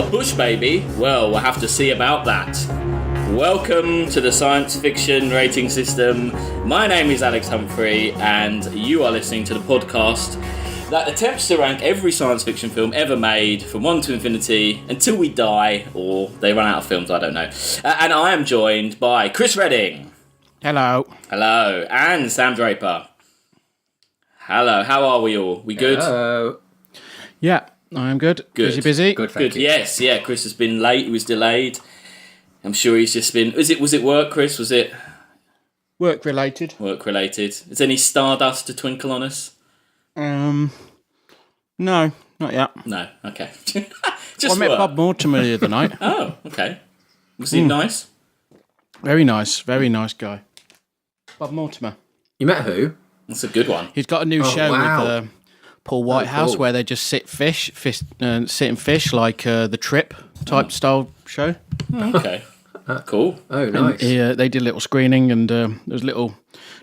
not Bush, baby? Well, we'll have to see about that. Welcome to the Science Fiction Rating System. My name is Alex Humphrey, and you are listening to the podcast that attempts to rank every science fiction film ever made from 1 to infinity until we die, or they run out of films, I don't know. And I am joined by Chris Redding. Hello. Hello. And Sam Draper. Hello. How are we all? We good? Hello. Yeah, I am good. Good. Busy? Good, thank you. Yes, yeah, Chris has been late, he was delayed. I'm sure he's just been... Was it work, Chris? Was it... Work related. Work related. Is any stardust to twinkle on us? No, not yet. No, okay. I met Bob Mortimer the other night. Oh, okay. Was he nice? Very nice guy. Bob Mortimer. You met who? That's a good one. He's got a new show with Paul Whitehouse cool. where they just sit and fish like the Trip type style show. Okay. Cool. Oh, nice. They did a little screening and there was little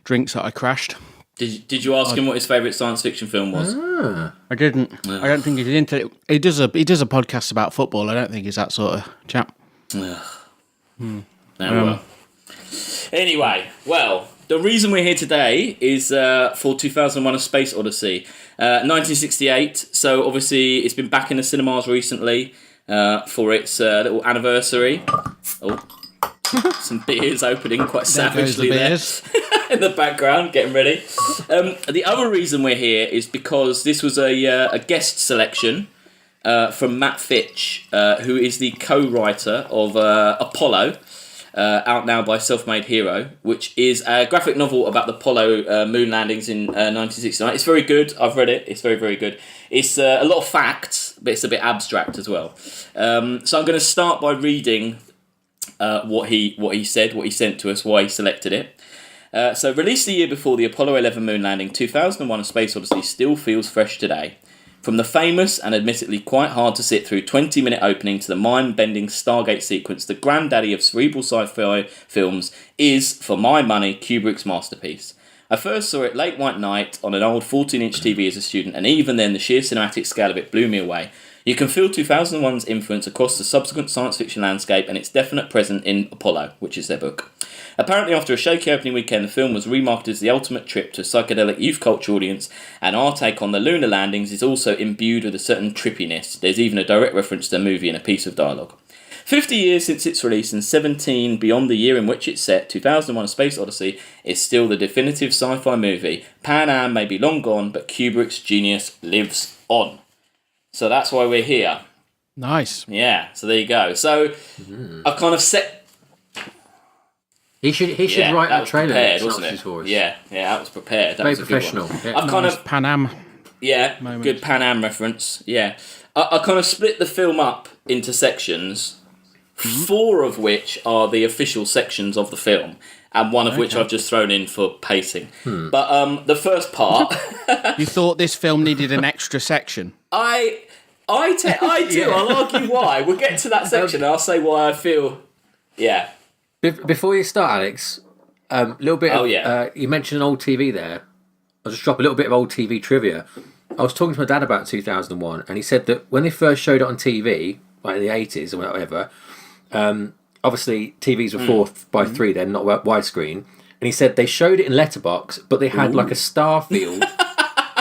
drinks that I crashed. Did you ask him what his favourite science fiction film was? I didn't. I don't think he's into it. He does a podcast about football. I don't think he's that sort of chap. Well. Anyway, the reason we're here today is for 2001: A Space Odyssey, 1968. So obviously it's been back in the cinemas recently for its little anniversary. Oh, some beers opening quite savagely there in the background, getting ready. The other reason we're here is because this was a guest selection from Matt Fitch, who is the co-writer of Apollo. Out now by Self-Made Hero, which is a graphic novel about the Apollo moon landings in 1969. It's very good. I've read it. It's very, very good. It's a lot of facts, but it's a bit abstract as well. So I'm going to start by reading what he said, what he sent to us, why he selected it. So released the year before the Apollo 11 moon landing, 2001: A Space Odyssey still feels fresh today. From the famous and admittedly quite hard to sit through 20-minute opening to the mind-bending Stargate sequence, the granddaddy of cerebral sci-fi films is, for my money, Kubrick's masterpiece. I first saw it late one night on an old 14-inch TV as a student, and even then the sheer cinematic scale of it blew me away. You can feel 2001's influence across the subsequent science fiction landscape and its definite presence in Apollo, which is their book. Apparently, after a shaky opening weekend, the film was remarketed as the ultimate trip to a psychedelic youth culture audience, and our take on the lunar landings is also imbued with a certain trippiness. There's even a direct reference to the movie in a piece of dialogue. 50 years since its release and 17 beyond the year in which it's set, 2001: A Space Odyssey is still the definitive sci-fi movie. Pan Am may be long gone, but Kubrick's genius lives on. So that's why we're here. Nice. Yeah, so there you go. So I've kind of set... He should write a trailer. Prepared, wasn't it? For us. Yeah, that was prepared. That Very was a professional. Good one. Yeah. I've kind of Pan Am. Yeah, moment. Good Pan Am reference. Yeah, I kind of split the film up into sections, 4 of which are the official sections of the film, and one of which I've just thrown in for pacing. But the first part, You thought this film needed an extra section? I do. I'll argue why. We'll get to that section, and I'll say why I feel. Yeah. Before you start, Alex, little bit. You mentioned an old TV there. I'll just drop a little bit of old TV trivia. I was talking to my dad about 2001, and he said that when they first showed it on TV, like in the 80s or whatever, obviously TVs were 4:3 then, not widescreen. And he said they showed it in letterbox, but they had like a star field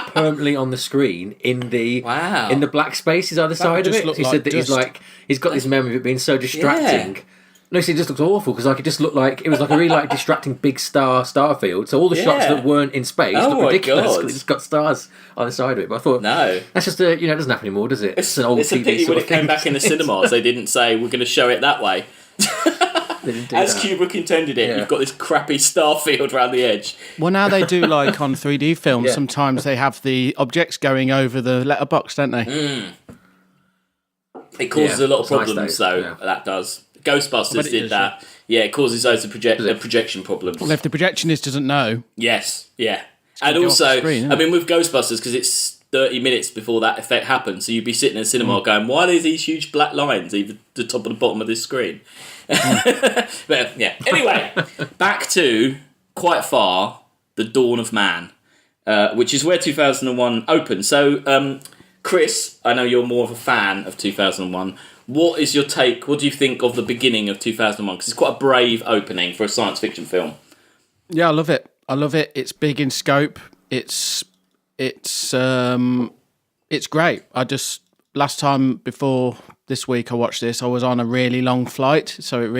permanently on the screen in the black spaces either side of it. So he said that he's got this memory of it being so distracting. Yeah. No, see, it just looked awful because it just looked like it was like a really distracting big star field. So all the shots that weren't in space look ridiculous because it's got stars on the side of it. But I thought, no, that's just it doesn't happen anymore, does it? It's an old TV. A pity when it came back in the cinemas, they didn't say we're going to show it that way. As Kubrick intended it, you've got this crappy star field around the edge. Well, now they do on 3D films. Sometimes they have the objects going over the letterbox, don't they? It causes a lot of problems, though. Yeah. That does. Ghostbusters did that. Yeah, it causes those projection problems. Well, if the projectionist doesn't know. Yes, yeah. And also, screen, with Ghostbusters, because it's 30 minutes before that effect happens, so you'd be sitting in a cinema going, why are there these huge black lines either the top or the bottom of this screen? But yeah, anyway, back to quite far, the dawn of man, which is where 2001 opened. So, Chris, I know you're more of a fan of 2001. what is your take? What do you think of the beginning of 2001? Because it's quite a brave opening for a science fiction film. Yeah, I love it. It's big in scope. It's great. Last time before this week I watched this, I was on a really long flight, so it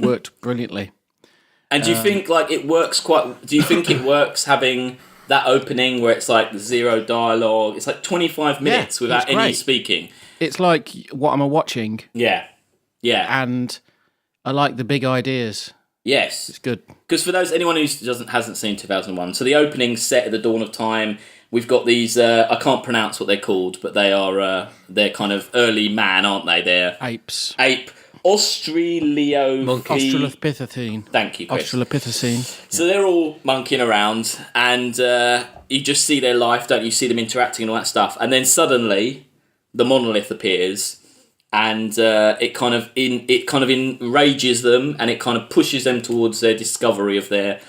worked brilliantly. And do you think it works do you think it works having that opening where it's like zero dialogue? It's like 25 minutes without any speaking. It's like, what am I watching? Yeah. Yeah. And I like the big ideas. Yes. It's good. Because for anyone who hasn't seen 2001, so the opening's set at the dawn of time. We've got these, I can't pronounce what they're called, but they're kind of early man, aren't they? They're apes. Ape. Australopithecine. Thank you, Chris. Australopithecine. So they're all monkeying around, and you just see their life, don't you? See them interacting and all that stuff. And then suddenly, the monolith appears, and it kind of enrages them, and it kind of pushes them towards their discovery of the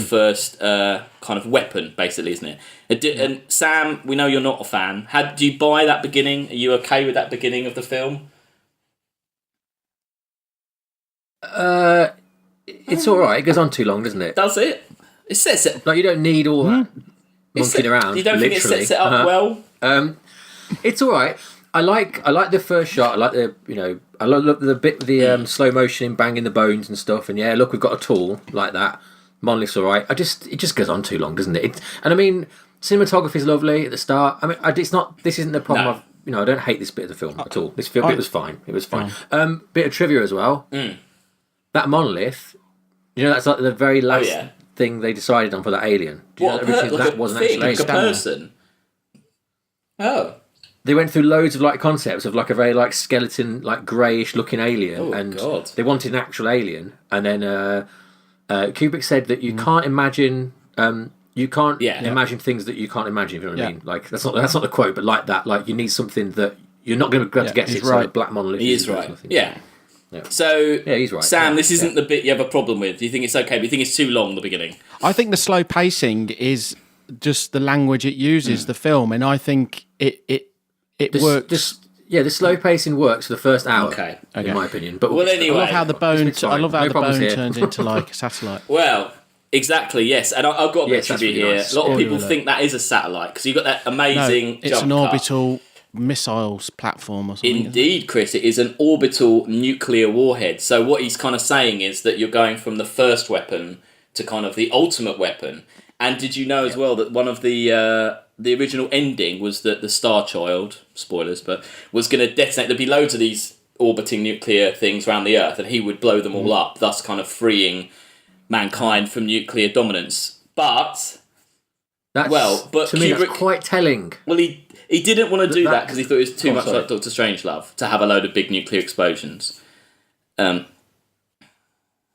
first kind of weapon, basically, isn't it? And Sam, we know you're not a fan. Do you buy that beginning? Are you okay with that beginning of the film? It's all right. It goes on too long, doesn't it? Does it? It sets it. Like, you don't need all that monkeying around. You don't think it sets it up well? It's all right. I like the first shot. I like I love the bit with the slow motion in banging the bones and stuff. And look, we've got a tool like that. Monolith's all right. It just goes on too long, doesn't it? And I mean, cinematography is lovely at the start. I mean, it's not. This isn't the problem. No. I don't hate this bit of the film at all. This bit was fine. It was fine. Bit of trivia as well. That monolith, that's like the very last thing they decided on for that alien. Do you know that originally that wasn't actually like a person? Oh. They went through loads of concepts of a very skeleton, greyish looking alien, God. They wanted an actual alien, and then Kubrick said that you can't imagine imagine things that you can't imagine. If you know what I mean? That's not the quote, but like that, you need something that you're not going to be able to get. It's right. Black monolith. He is right. Yeah. So, he's right. Sam, this isn't the bit you have a problem with. Do you think it's okay? But you think it's too long, the beginning? I think the slow pacing is just the language it uses, the film, and I think it works. The slow pacing works for the first hour, okay. in my opinion. But anyway, I love how the bone turns into a satellite. Well, exactly, yes. And I've got a bit of trivia here. Nice. A lot of people think that is a satellite because you've got that amazing it's jump an cut. orbital missiles platform or something. Indeed, Chris, it is an orbital nuclear warhead. So what he's kind of saying is that you're going from the first weapon to kind of the ultimate weapon. And did you know as well that one of the original ending was that the Star Child, spoilers, but was going to detonate. There'd be loads of these orbiting nuclear things around the Earth, and he would blow them all up, thus kind of freeing mankind from nuclear dominance. But to me, that's quite telling. Well, he didn't want to do that because he thought it was too much like Dr. Strangelove to have a load of big nuclear explosions. But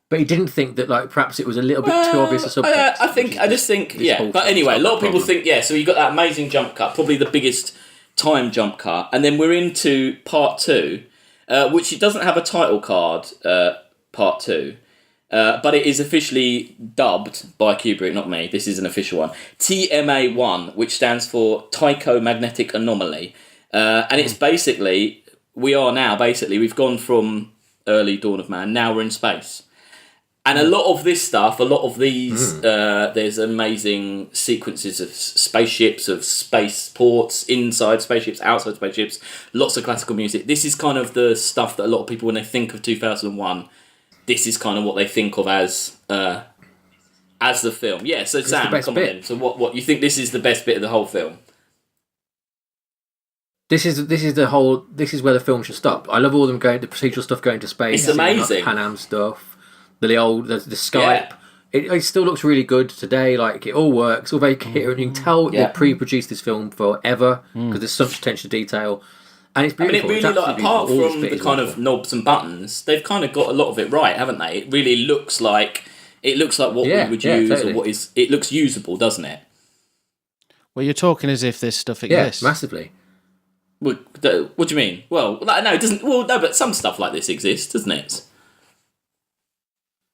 he didn't think that perhaps it was a little bit too obvious a subtext. I just think. But anyway, a lot of people think, so you got that amazing jump cut, probably the biggest time jump cut, and then we're into part 2, which it doesn't have a title card, part 2. But it is officially dubbed by Kubrick, not me. This is an official one. TMA1, which stands for Tychomagnetic Anomaly. And it's basically, we've gone from early dawn of man, now we're in space. And a lot of this stuff, a lot of these, there's amazing sequences of spaceships, of spaceports, inside spaceships, outside spaceships, lots of classical music. This is kind of the stuff that a lot of people, when they think of 2001, this is kind of what they think of as the film. Yeah, so Sam, come on in. So what you think this is the best bit of the whole film? This is where the film should stop. I love all them the procedural stuff going to space. It's amazing. Pan Am stuff, the Skype. Yeah. It still looks really good today. It all works, all very coherent. You can tell they pre-produced this film forever because there's such attention to detail. And it's beautiful. I mean, it really, apart from the kind of knobs and buttons, they've kind of got a lot of it right, haven't they? It really looks like what we would use, totally. Or it looks usable, doesn't it? Well, you're talking as if this stuff exists. Yeah, massively. What do you mean? Well, no, it doesn't. Well, no, but some stuff like this exists, doesn't it?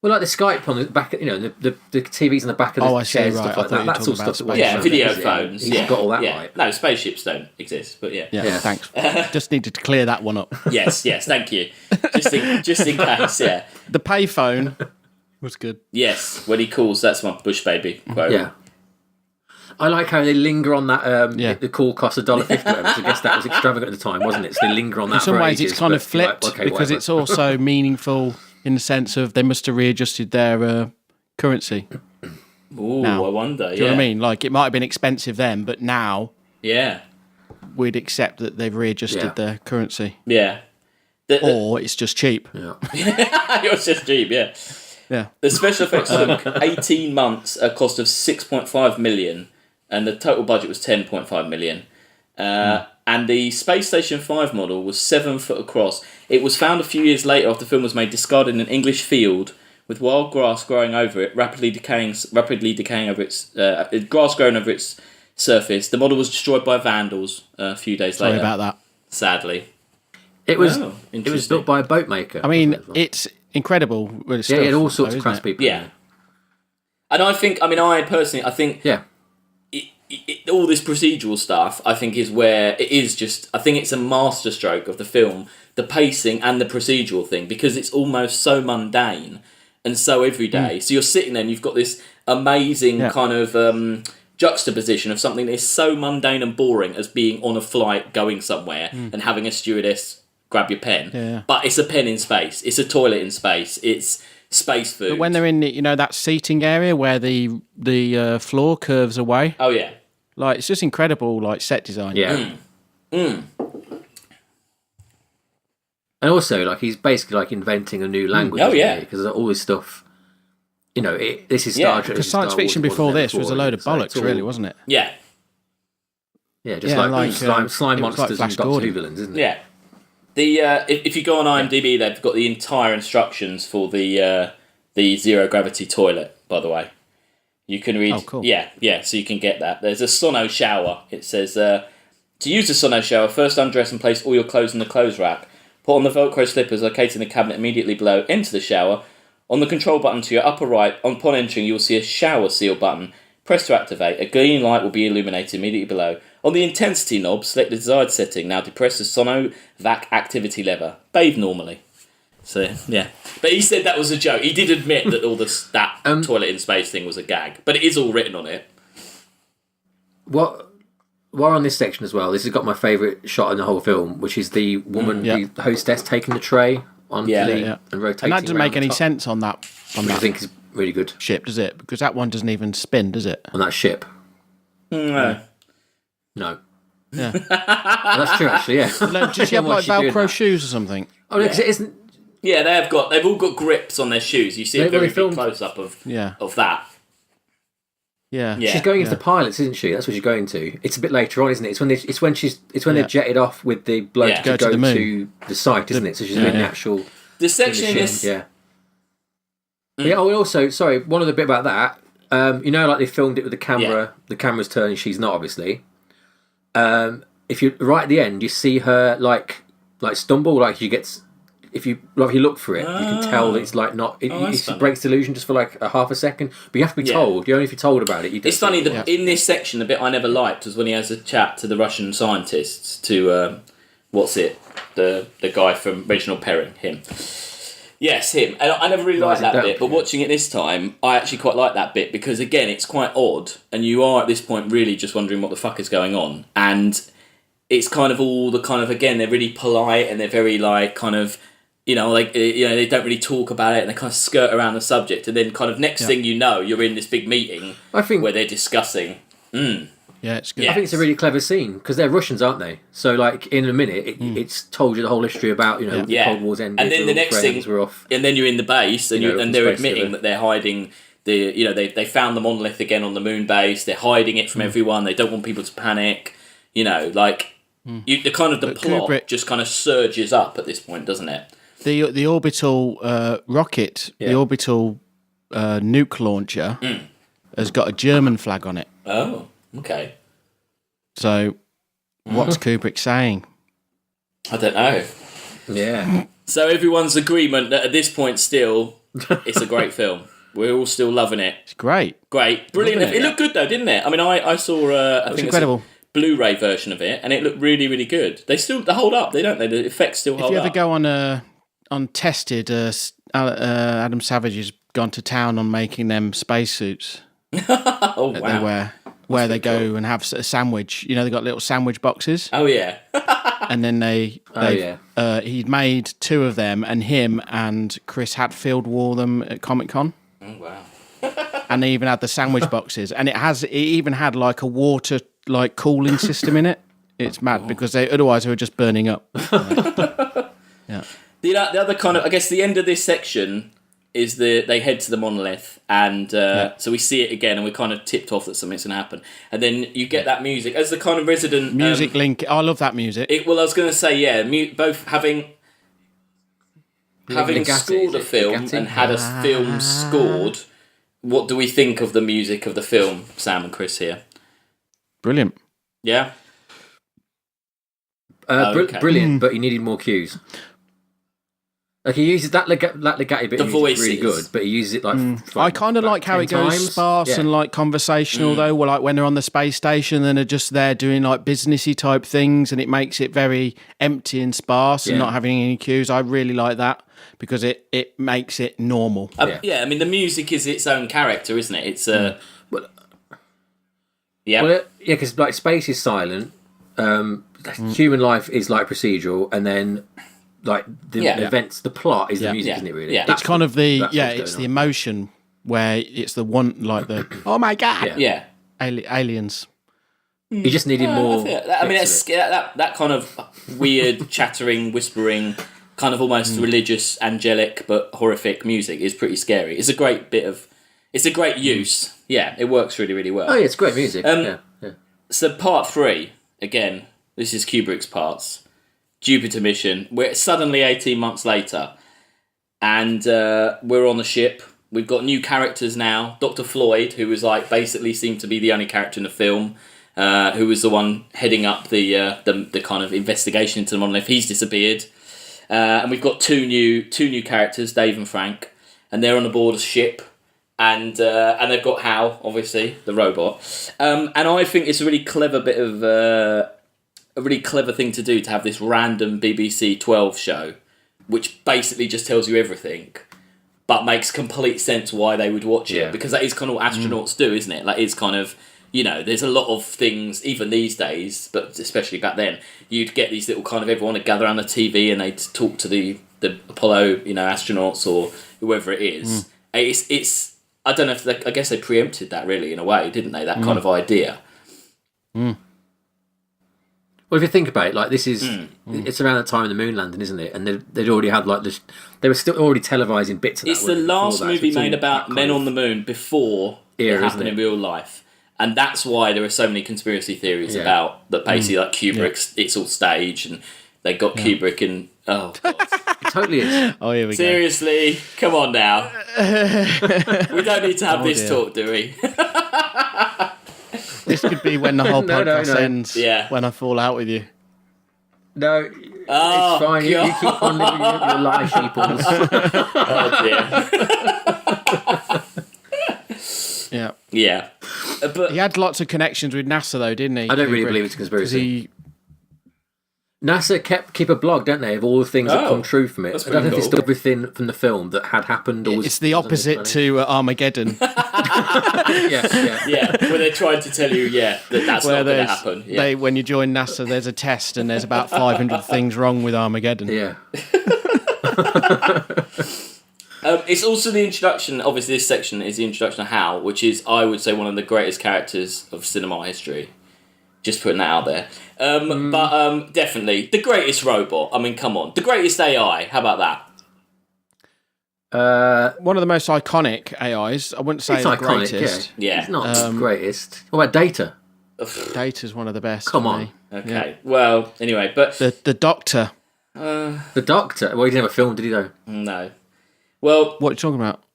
Well, like the Skype on the back, the TVs on the back of the chairs, stuff like that. That's all stuff that yeah, video phones. He's got all that right. No, spaceships don't exist, but yeah. Yeah, thanks. Just needed to clear that one up. Yes, thank you. Just in case, yeah. The payphone was good. Yes, when he calls, that's my Bush baby quote. Yeah. I like how they linger on that. The call cost $1.50. I guess that was extravagant at the time, wasn't it? So they linger on that. In some ways, ages, it's kind of flipped because whatever. it's also meaningful in the sense of they must have readjusted their currency. Ooh, now. I wonder. Do you know what I mean? Like it might have been expensive then, but now, we'd accept that they've readjusted their currency. Yeah. Or it's just cheap. Yeah. It's just cheap. Yeah. Yeah. The special effects took 18 months, a cost of 6.5 million, and the total budget was 10.5 million. And the Space Station 5 model was 7 foot across. It was found a few years later after the film was made, discarded in an English field with wild grass growing over it, rapidly decaying over its grass growing over its surface. The model was destroyed by vandals a few days later. Sorry about that. Sadly, it was built by a boat maker. I mean, it's incredible. With it had all sorts of class people. Yeah, and I think all this procedural stuff, I think, is where it is just... I think it's a masterstroke of the film, the pacing and the procedural thing, because it's almost so mundane and so everyday. So you're sitting there and you've got this amazing kind of juxtaposition of something that is so mundane and boring as being on a flight going somewhere and having a stewardess grab your pen. Yeah. But it's a pen in space. It's a toilet in space. It's space food. But when they're in, that seating area where the floor curves away. Oh, yeah. Like, it's just incredible, like, set design. Yeah. And also, like, he's basically, like, inventing a new language. Oh, yeah. Because all this stuff, this is Star Trek. Because science fiction before this was a load of bollocks, really, wasn't it? Yeah. Yeah, just like slime monsters and Doctor Who villains, isn't it? Yeah. If you go on IMDb, they've got the entire instructions for the zero gravity toilet, by the way. You can read... Oh, cool. Yeah, so you can get that. There's a sono shower. It says, to use the sono shower, first undress and place all your clothes in the clothes rack. Put on the Velcro slippers located in the cabinet immediately below. Enter the shower. On the control button to your upper right, upon entering, you will see a shower seal button. Press to activate. A green light will be illuminated immediately below. On the intensity knob, select the desired setting. Now depress the sono vac activity lever. Bathe normally. So, yeah. But he said that was a joke. He did admit that all that toilet in space thing was a gag. But it is all written on it. While on this section as well, this has got my favourite shot in the whole film, which is the woman, the hostess, taking the tray onto and rotating. And that doesn't make any sense on that. Which I think is really good. Ship, does it? Because that one doesn't even spin, does it? On that ship. No. No. Yeah. That's true, actually, yeah. Does she have, like, Velcro shoes or something? Oh, no, because it isn't... Yeah, they've all got grips on their shoes. You see a very big close-up of that. Yeah. She's going into the pilots, isn't she? That's what she's going to. It's a bit later on, isn't it? It's when they're jetted off with the bloke to go to the site, isn't it? So she's doing the actual... The section is... Yeah. Yeah, also, sorry, one other bit about that. Like they filmed it with the camera. The camera's turning, she's not, obviously. If you right at the end, you see her like stumble, like she gets... If you look for it, you can tell that it's like not. It breaks the illusion just for like a half a second. But you have to be told. Only if you're told about it. It's funny that in this section, the bit I never liked was when he has a chat to the Russian scientists. To the guy from Reginald Perrin, him. Yes, him. And I never really liked that bit, but watching it this time, I actually quite like that bit because again, it's quite odd, and you are at this point really just wondering what the fuck is going on, and it's kind of all the kind of again they're really polite and they're very like kind of. They don't really talk about it and they kind of skirt around the subject. And then kind of next thing you know, you're in this big meeting where they're discussing. Yeah, it's good. I think it's a really clever scene because they're Russians, aren't they? So like in a minute, it's told you the whole history about, the Cold War's ended. And then the next thing, and then you're in the base and, and they're admitting that they're hiding they found the monolith again on the moon base. They're hiding it from everyone. They don't want people to panic. The plot Kubrick, just kind of surges up at this point, doesn't it? The orbital rocket, the orbital nuke launcher, has got a German flag on it. Oh, okay. So, what's Kubrick saying? I don't know. Yeah. So everyone's agreement that at this point still it's a great film. We're all still loving it. It's great. Great. Brilliant. It looked good though, didn't it? I mean, I saw I think incredible. It's a Blu-ray version of it, and it looked really, really good. They hold up, they don't they? The effects still hold up. If you ever go on Tested, Adam Savage has gone to town on making them spacesuits. Oh, wow. They wear, where they go and have a sandwich. You know, they got little sandwich boxes. Oh, yeah. And then he'd made 2 of them, and him and Chris Hadfield wore them at Comic-Con. Oh, wow. And they even had the sandwich boxes, and it even had like a water cooling system in it. It's mad because otherwise they were just burning up. Yeah. The other kind of, I guess, the end of this section is they head to the monolith, and so we see it again, and we're kind of tipped off that something's going to happen, and then you get that music as the kind of resident music link. I love that music. I was going to say, both having scored a film and had a film scored. What do we think of the music of the film, Sam and Chris here? Brilliant. Yeah. Brilliant, but he needed more cues. Like he uses that Legati bit. The voice really good, but he uses it I kind of like how it goes sparse and like conversational though. Well, like when they're on the space station, then they're just there doing like businessy type things, and it makes it very empty and sparse and not having any cues. I really like that because it makes it normal. I mean the music is its own character, isn't it? It's because like space is silent. Human life is like procedural, and then. Like the events, the plot is the music, isn't it? Really, it's kind of it's the emotion where it's the one like the oh my god, aliens. You just needed more. I mean, that kind of weird chattering, whispering, kind of almost religious, angelic but horrific music is pretty scary. It's a great it's a great use. Yeah, it works really, really well. Oh yeah, it's great music. So part 3 again. This is Kubrick's parts. Jupiter mission. We're suddenly 18 months later, and we're on the ship. We've got new characters now. Dr. Floyd, who was like basically seemed to be the only character in the film, who was the one heading up the kind of investigation into the monolith. He's disappeared, and we've got two new characters, Dave and Frank, and they're on board a ship. And they've got Hal, obviously, the robot. And I think it's a really clever bit of a really clever thing to do to have this random BBC 12 show, which basically just tells you everything, but makes complete sense why they would watch it, because that is kind of what astronauts do, isn't it? Like, it's kind of, there's a lot of things, even these days, but especially back then, you'd get these little kind of everyone would gather around the TV and they'd talk to the Apollo, astronauts or whoever it is. It's I don't know if I guess they preempted that really in a way, didn't they? That kind of idea. Well, if you think about it, like this is, it's around the time of the moon landing, isn't it? And they'd already had like this, they were still already televising bits of that. It's the last movie made about men on the moon before it happened in real life. And that's why there are so many conspiracy theories about that basically like Kubrick's, it's all staged and they got Kubrick and, oh God. It totally is. Oh, here we Seriously, come on now. We don't need to have this talk, do we? This could be when the whole podcast ends. Yeah. When I fall out with you. No, it's fine. You keep on living your life, sheeples. Oh dear. Yeah. But he had lots of connections with NASA, though, didn't he? I don't really believe it's a conspiracy. NASA keep a blog, don't they, of all the things that come true from it. I don't know if it's still everything from the film that had happened. Or it's the opposite to Armageddon. Yeah, where they're trying to tell you, that's not going to happen. Yeah. When you join NASA, there's a test and there's about 500 things wrong with Armageddon. Yeah. It's also the introduction, obviously this section is the introduction of Hal, which is, I would say, one of the greatest characters of cinema history. Just putting that out there. But definitely, the greatest robot. I mean, come on. The greatest AI. How about that? One of the most iconic AIs. I wouldn't say it's the iconic, greatest. Yeah. It's not the greatest. What about Data? Data's one of the best. Come on. Okay. Yeah. Well, anyway, but... The Doctor. The Doctor? Well, he didn't have a film, did he, though? No. Well... What are you talking about?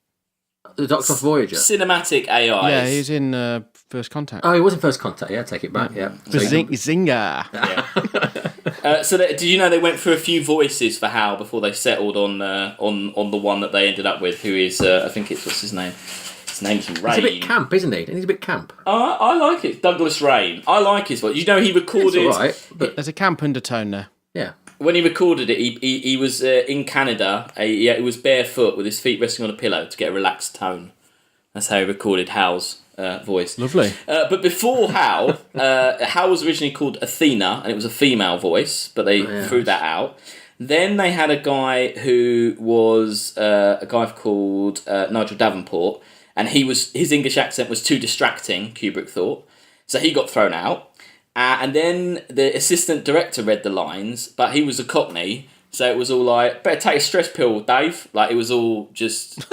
The Doctor of Voyager. Cinematic AIs. Yeah, he was in First Contact. Oh, he was in First Contact. Yeah, take it back. Yeah. Zinger. Yeah. Did you know they went through a few voices for Hal before they settled on the one that they ended up with, who is I think it's what's his name? His name's Rain. He's a bit camp, isn't he? He's a bit camp. I like it. Douglas Rain. I like his voice. You know, he recorded. It's all right, but there's a camp undertone there. Yeah. When he recorded it, he was in Canada. He was barefoot with his feet resting on a pillow to get a relaxed tone. That's how he recorded Hal's voice. Lovely. But before Hal, Hal was originally called Athena, and it was a female voice, but they threw that out. Then they had a guy who was a guy called Nigel Davenport, and his English accent was too distracting, Kubrick thought. So he got thrown out. And then the assistant director read the lines, but he was a Cockney, so it was all like, better take a stress pill, Dave. Like, it was all just...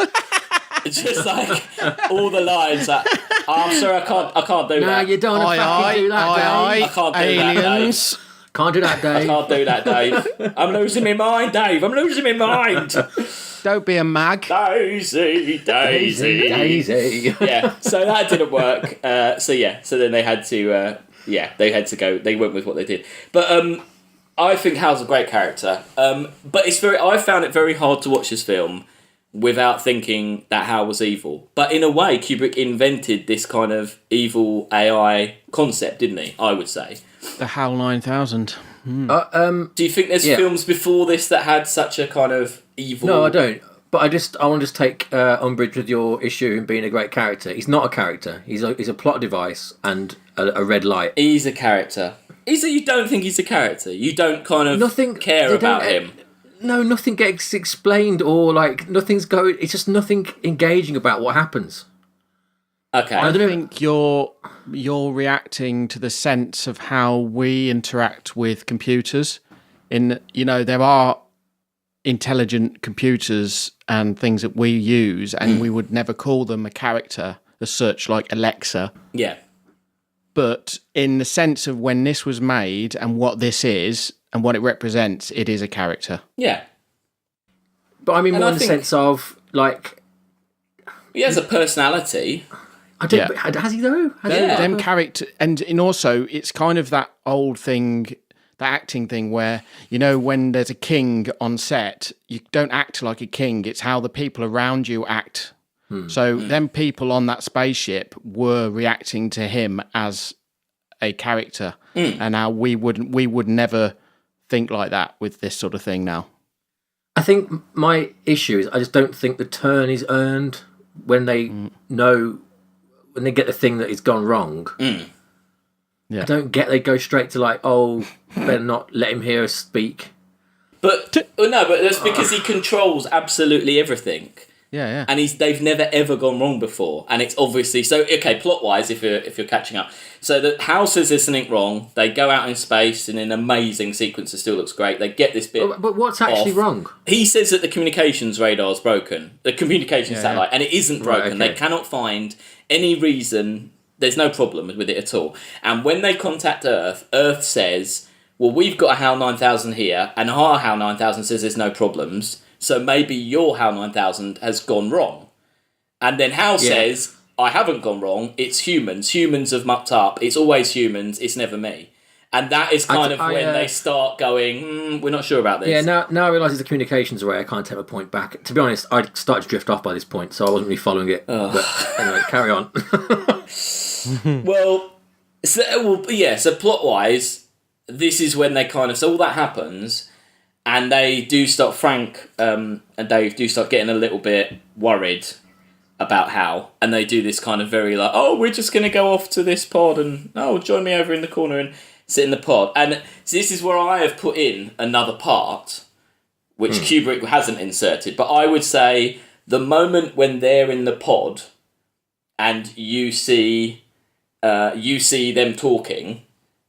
just like all the lines like, I'm sorry, I can't do that. No, you don't fucking do that, Dave. I can't do aliens. that, Dave. Can't do that, Dave. I can't do that, Dave. I'm losing my mind, Dave. I'm losing my mind. Don't be a mag. Daisy. Yeah, so that didn't work. So then they had to, go. They went with what they did. But I think Hal's a great character. But I found it very hard to watch this film without thinking that Hal was evil. But in a way, Kubrick invented this kind of evil AI concept, didn't he? I would say. The HAL 9000. Do you think there's films before this that had such a kind of evil... No, I don't. But I want to just take umbrage with your issue in being a great character. He's not a character. He's a plot device and a red light. He's a character. You don't think he's a character? You don't kind of care about him? No, nothing gets explained or like nothing's going. It's just nothing engaging about what happens. Okay, I think you're reacting to the sense of how we interact with computers. There are intelligent computers and things that we use, and we would never call them a character as such, like Alexa. Yeah. But in the sense of when this was made and what this is and what it represents, it is a character. Yeah. But I mean, more in the sense of, like... He has a personality. I don't... Yeah. Has he, though? Them character... And also, it's kind of that old thing, that acting thing where, when there's a king on set, you don't act like a king. It's how the people around you act. So them people on that spaceship were reacting to him as a character. And now we would never think like that with this sort of thing now. I think my issue is I just don't think the turn is earned when they know, when they get the thing that has gone wrong. Yeah. I don't get they go straight to like, oh, better not let him hear us speak. But that's because he controls absolutely everything. Yeah. And they've never ever gone wrong before, and it's obviously so. Okay, plot wise, if you're catching up, so that Hal says there's something wrong. They go out in space in an amazing sequence that still looks great. They get this bit. But what's actually wrong? He says that the communications radar is broken, the communications satellite, and it isn't broken. Right, okay. They cannot find any reason. There's no problem with it at all. And when they contact Earth, Earth says, "Well, we've got a HAL 9000 here, and our HAL 9000 says there's no problems." So maybe your HAL 9000 has gone wrong. And then Hal says, I haven't gone wrong, it's humans. Humans have mucked up. It's always humans, it's never me. And that is kind of when they start going, we're not sure about this. Yeah, now I realise it's a communications array, I can't take my point back. To be honest, I started to drift off by this point, so I wasn't really following it. But anyway, carry on. So plot-wise, this is when they kind of... So all that happens... And they do start, Frank and Dave do start getting a little bit worried about Hal. And they do this kind of very like, oh, we're just going to go off to this pod and, join me over in the corner and sit in the pod. And so this is where I have put in another part, which Kubrick hasn't inserted. But I would say the moment when they're in the pod and you see them talking...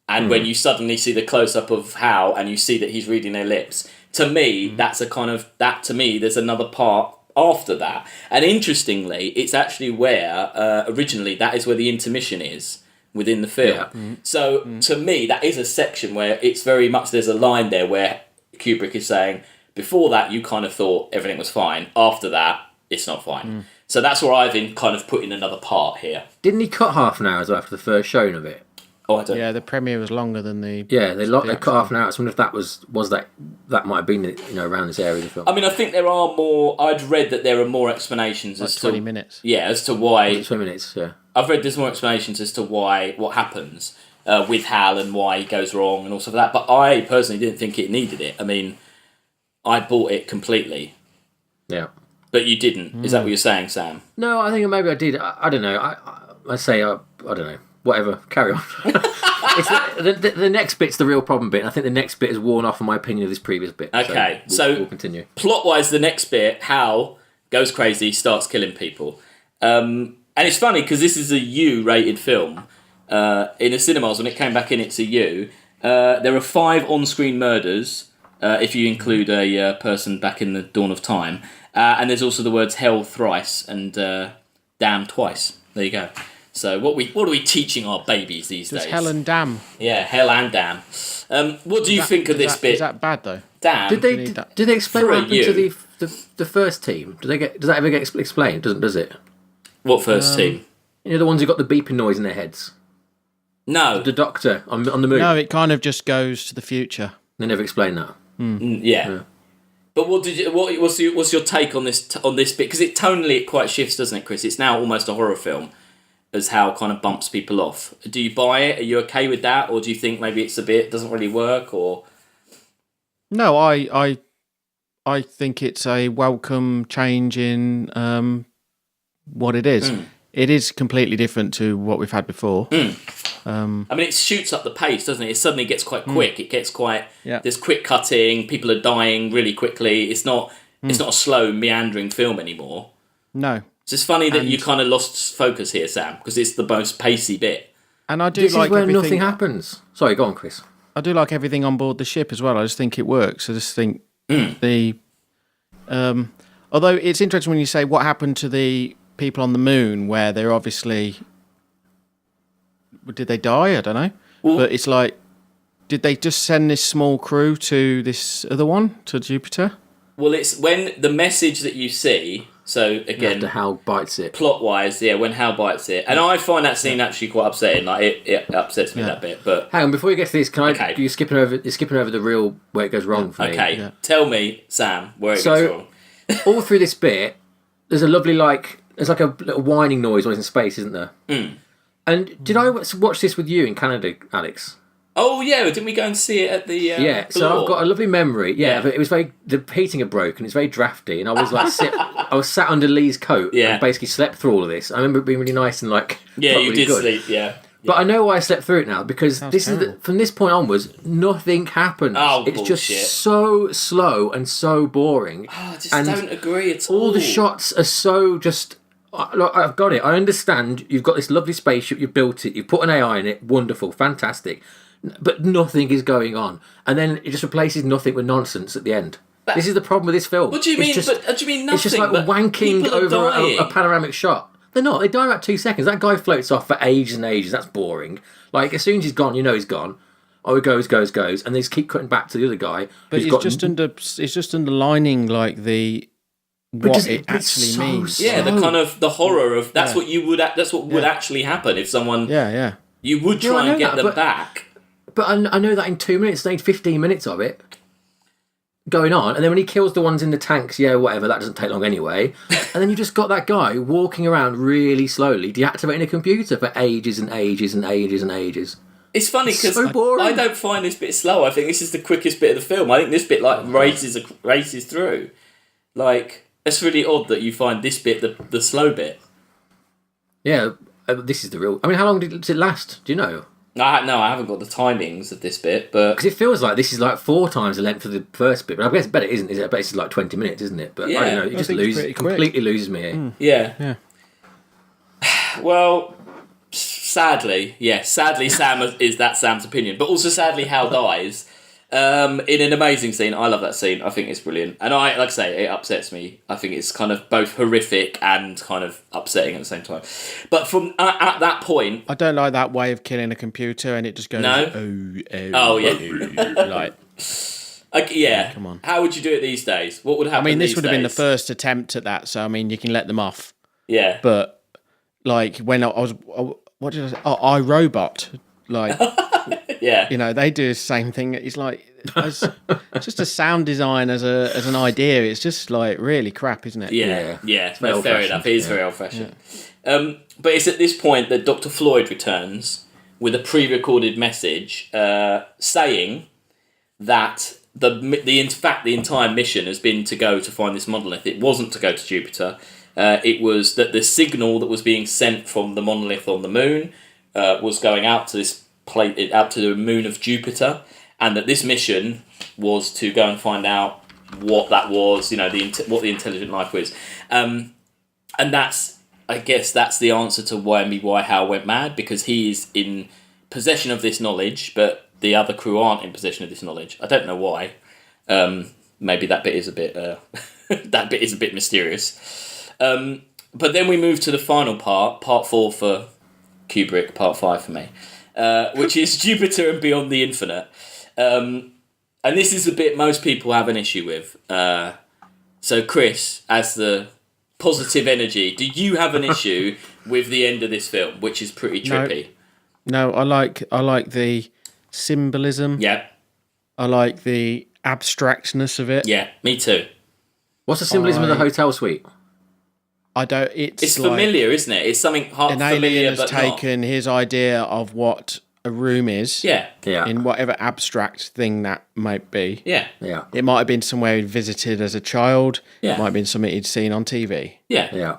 And when you suddenly see the close-up of Hal and you see that he's reading their lips, to me, that's a kind of... To me, there's another part after that. And interestingly, it's actually where, originally, that is where the intermission is within the film. Yeah. So, to me, that is a section where it's very much... There's a line there where Kubrick is saying, before that, you kind of thought everything was fine. After that, it's not fine. So that's where I've kind of put in another part here. Didn't he cut half an hour as well after the first showing of it? Oh, I don't. Yeah, the premiere was longer than the. Yeah, they cut half an hour. I wonder if that was that might have been around this area of the film. I mean, I think there are more. I'd read that there are more explanations like as 20 to minutes. Yeah, as to why. 20 minutes. Yeah. I've read there's more explanations as to what happens with Hal and why he goes wrong and all of that. But I personally didn't think it needed it. I mean, I bought it completely. Yeah. But you didn't. Is that what you're saying, Sam? No, I think maybe I did. I don't know. I say I don't know. Whatever. Carry on. It's the next bit's the real problem bit. And I think the next bit has worn off, in my opinion, of this previous bit. Okay, so we'll continue. Plot-wise, the next bit, Hal goes crazy, starts killing people. And it's funny because this is a U-rated film. In the cinemas, when it came back in, it's a U. There are 5 on-screen murders, if you include a person back in the dawn of time. And there's also the words hell thrice and damn twice. There you go. So what are we teaching our babies these days? Hell and damn. Yeah, hell and damn. What do you think of this bit? Is that bad though? Damn. Did they explain what happened to the first team? Does that ever get explained? Does it? What first team? You know, the ones who got the beeping noise in their heads. No. The Doctor on the moon. No, it kind of just goes to the future. They never explain that. Yeah. But what's your take on this bit? Because tonally it quite shifts, doesn't it, Chris? It's now almost a horror film, as how kind of bumps people off. Do you buy it? Are you okay with that, or do you think maybe it's a bit doesn't really work? Or no, I think it's a welcome change in what it is. It is completely different to what we've had before. I mean, it shoots up the pace, doesn't it? It suddenly gets quite quick. It gets quite. Yeah. There's quick cutting. People are dying really quickly. It's not a slow meandering film anymore. No. It's just funny that you kind of lost focus here, Sam, because it's the most pacey bit. And I do this like is where everything. Nothing happens. Sorry, go on, Chris. I do like everything on board the ship as well. I just think it works. I just think the. Although it's interesting when you say what happened to the people on the moon, where they're obviously. Did they die? I don't know. Well, but it's like, did they just send this small crew to this other one, to Jupiter? Well, it's when the message that you see. So again, after Hal bites it. Plot-wise, yeah, when Hal bites it, and I find that scene actually quite upsetting. Like it upsets me that bit. But hang on, before you get to this, you're skipping over the real where it goes wrong for me. Okay, tell me, Sam, where it goes wrong. All through this bit, there's a lovely there's like a little whining noise when it's in space, isn't there? And did I watch this with you in Canada, Alex? Oh yeah, didn't we go and see it at the? Yeah, so I've got a lovely memory. Yeah, but it was the heating had broken. It's very drafty, and I was like I was sat under Lee's coat and basically slept through all of this. I remember it being really nice and you really did good. sleep, yeah. But I know why I slept through it now, because from this point onwards, nothing happens. Oh, it's bullshit. just so slow and so boring. Oh, I just don't agree at all. All the shots are so just. Look, I've got it. I understand. You've got this lovely spaceship. You've built it. You've put an AI in it. Wonderful, fantastic. But nothing is going on, and then it just replaces nothing with nonsense at the end. This is the problem with this film. What do you mean? What do you mean nothing? It's just like wanking over a panoramic shot. They're not. They die in about 2 seconds. That guy floats off for ages and ages. That's boring. Like, as soon as he's gone, you know he's gone. Oh, he goes, and they just keep cutting back to the other guy. But it's just underlining like the. What it actually means. Yeah, the kind of the horror of that's what you would that's what would actually happen if someone you would try and get them back. But I know that in 2 minutes, they need 15 minutes of it going on, and then when he kills the ones in the tanks, whatever, that doesn't take long anyway. And then you just got that guy walking around really slowly, deactivating a computer for ages and ages and ages and ages. It's funny because I don't find this bit slow. I think this is the quickest bit of the film. I think this bit races through. Like, it's really odd that you find this bit the slow bit. Yeah, this is the real. I mean, how long did it last? Do you know? No, I haven't got the timings of this bit, but because it feels like this is like 4 times the length of the first bit. But I bet it isn't. Is it? I bet it's like 20 minutes, isn't it? But I don't know. It just completely loses me here. Yeah. Well, sadly, Sam is that Sam's opinion, but also sadly, Hal dies. In an amazing scene. I love that scene. I think it's brilliant. And like I say, it upsets me. I think it's kind of both horrific and kind of upsetting at the same time. But from at that point... I don't like that way of killing a computer and it just goes... No? Oh, yeah. Yeah, come on. How would you do it these days? What would happen this would have been the first attempt at that, so, you can let them off. Yeah. But, when I was... What did I say? Oh, iRobot... Like, yeah, you know, they do the same thing. It's like just a sound design as an idea. It's just like really crap, isn't it? Yeah. No, fair enough. It is very old-fashioned. But it's at this point that Dr. Floyd returns with a pre-recorded message saying that in fact the entire mission has been to go to find this monolith. It wasn't to go to Jupiter. It was that the signal that was being sent from the monolith on the moon was going out to this out to the moon of Jupiter, and that this mission was to go and find out what that was. You know, what the intelligent life was, and I guess that's the answer to why Hal went mad, because he's in possession of this knowledge, but the other crew aren't in possession of this knowledge. I don't know why. Maybe that bit is a bit mysterious. But then we move to the final part 4 for Kubrick, part 5 for me, which is Jupiter and Beyond the Infinite. And this is the bit most people have an issue with. So Chris, as the positive energy, do you have an issue with the end of this film, which is pretty trippy? No, I like the symbolism. Yeah. I like the abstractness of it. Yeah, me too. What's the symbolism of the hotel suite? I don't. It's like, familiar, isn't it? It's something an familiar, alien has but taken his idea of what a room is. Yeah. In whatever abstract thing that might be. Yeah. It might have been somewhere he'd visited as a child. Yeah. It might have been something he'd seen on TV. Yeah.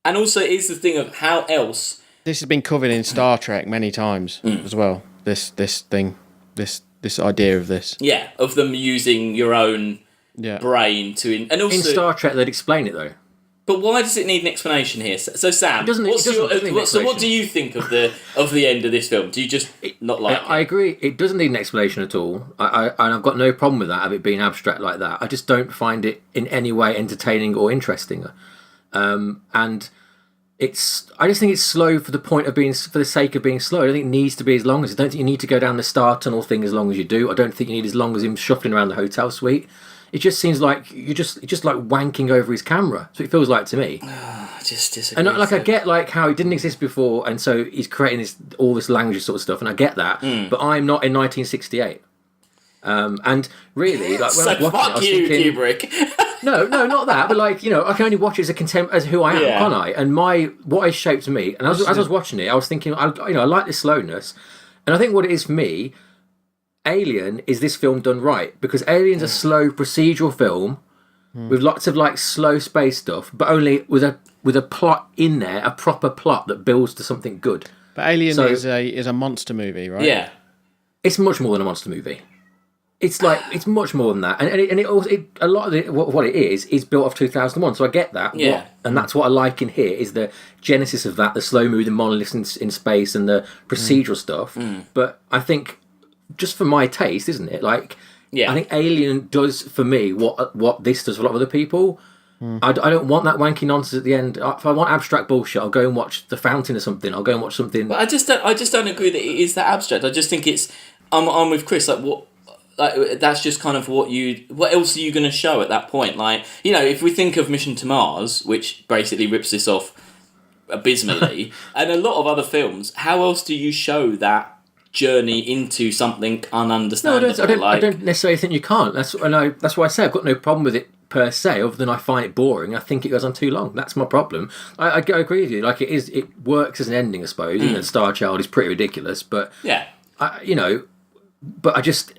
And also, it's the thing of how else. This has been covered in Star Trek many times as well. This thing, this idea of this. Yeah, of them using your own brain to and also in Star Trek they'd explain it though. But why does it need an explanation here? So Sam, what do you think of the end of this film? Do you just not like it? I agree. It doesn't need an explanation at all. And I've got no problem with that, of it being abstract like that. I just don't find it in any way entertaining or interesting. And I just think it's slow for the sake of being slow. I don't think it needs to be as long as. I don't think you need to go down the Star Tunnel thing as long as you do. I don't think you need as long as him shuffling around the hotel suite. It just seems like you're just like wanking over his camera. That's what it feels like to me. I just disagree. And I get like how he didn't exist before, and so he's creating all this language sort of stuff, and I get that. But I'm not in 1968. And really, like when I was watching it, I was thinking, Kubrick. no, not that. But like, you know, I can only watch it as who I am, can't I? And what has shaped me. And as I was watching it, I was thinking, I like this slowness, and I think what it is for me. Alien is this film done right, because Alien's a slow procedural film with lots of like slow space stuff, but only with a plot in there, a proper plot that builds to something good. But Alien is a monster movie, right? Yeah, it's much more than a monster movie. It's like it's much more than that, and it also a lot of it, what it is built off 2001. So I get that. Yeah, and that's what I like in here is the genesis of that, the slow moving monoliths in space and the procedural stuff. But I think. Just for my taste, isn't it? Like, I think Alien does for me what this does for a lot of other people. I don't want that wanky nonsense at the end. If I want abstract bullshit, I'll go and watch The Fountain or something. I'll go and watch something. But I just don't agree that it is that abstract. I just think it's. I'm with Chris. Like what? Like that's just kind of what else are you going to show at that point? Like, you know, if we think of Mission to Mars, which basically rips this off abysmally, and a lot of other films, how else do you show that journey into something ununderstandable? No, I don't necessarily think you can't. That's why I say I've got no problem with it per se, other than I find it boring. I think it goes on too long. That's my problem. I agree with you. Like it works as an ending, I suppose. You know, Star Child is pretty ridiculous, but but I just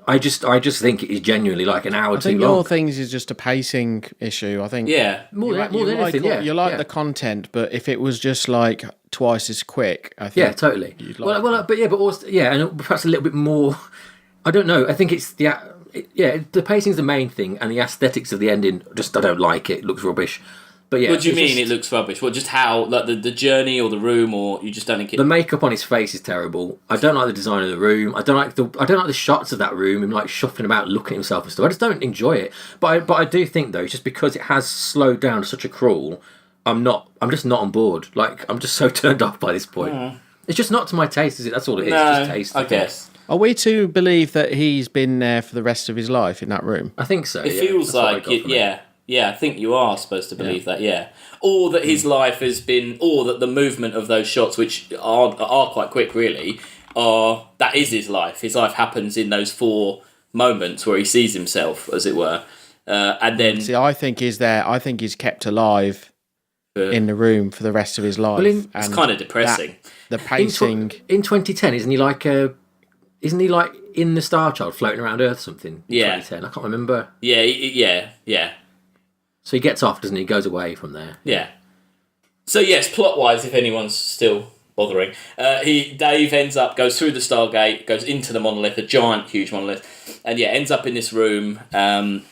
think it is genuinely like an hour too long. I think your things is just a pacing issue. I think more than anything. You like the content, but if it was just like twice as quick, I think totally. But also and perhaps a little bit more. I don't know. I think it's the pacing's the main thing, and the aesthetics of the ending. Just I don't like it. It looks rubbish. But what do you mean it looks rubbish? What, just how, like the journey or the room, or you just don't think it? The makeup on his face is terrible. I don't like the design of the room. I don't like the shots of that room. Him like shuffling about, looking at himself and stuff. I just don't enjoy it. But I do think though, just because it has slowed down to such a crawl, I'm just not on board. Like I'm just so turned off by this point. It's just not to my taste, is it? That's all it is. No, just taste. I guess. Are we to believe that he's been there for the rest of his life in that room? I think so. It feels like it. Yeah. Yeah, I think you are supposed to believe that, yeah. Or that his life has been, or that the movement of those shots, which are quite quick, really, that is his life. His life happens in those 4 moments where he sees himself, as it were. And then... See, I think he's kept alive in the room for the rest of his life. Well, it's kind of depressing. The pacing... In 2010, isn't he like in the Star Child floating around Earth or something? In 2010, I can't remember. Yeah. So he gets off, doesn't he? He goes away from there. Yeah. So yes, plot-wise, if anyone's still bothering, Dave goes through the Stargate, goes into the monolith, a giant, huge monolith, and ends up in this room, and